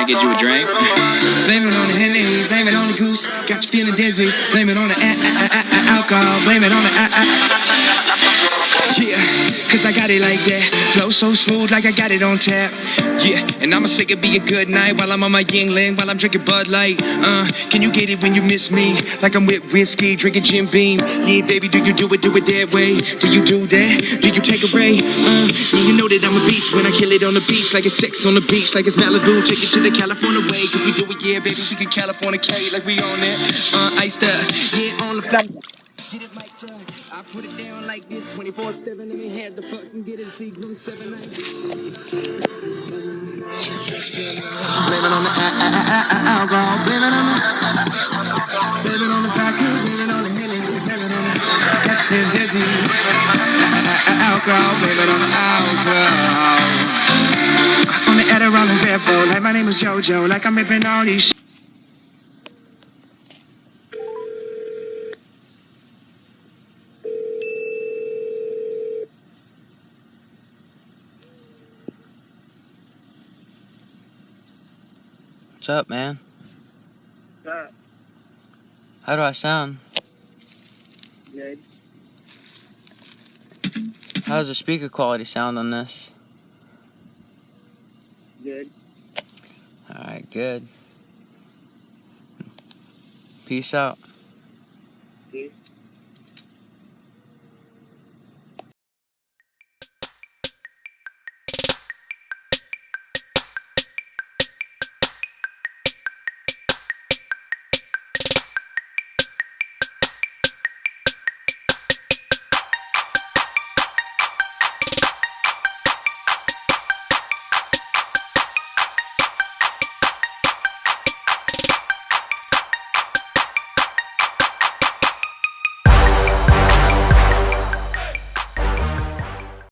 get you a drink? Blame it on the Henny, blame it on the goose. Got you feeling dizzy. Blame it on the alcohol. Blame it on the yeah, cause I got it like that. Flow so smooth like I got it on tap. Yeah, and I'ma say it be a good night while I'm on my Yingling, while I'm drinking Bud Light. Can you get it when you miss me? Like I'm with whiskey, drinking Jim Beam. Yeah, baby, do you do it that way? Do you do that? Do you take a ray? Yeah, you know that I'm a beast when I kill it on the beach. Like it's sex on the beach, like it's Malibu. Take it to the California way. Cause we do it, yeah, baby, we can California carry like we on that. Iced up, yeah, on the flight. Get it mic drop. I put it down like this 24/7 and they had to fucking get it. See, blue 7 9. Blame it on the alcohol. Blame it on the vodka. Blame it on the Henny. Blame it on the that's the dizzy. Alcohol. Blame it on the alcohol. On the Adderall and Red Bull. Like my name is JoJo. Like I'm ripping all these. What's up, man? What's up? How do I sound? Good. How's the speaker quality sound on this? Good. Alright, good. Peace out.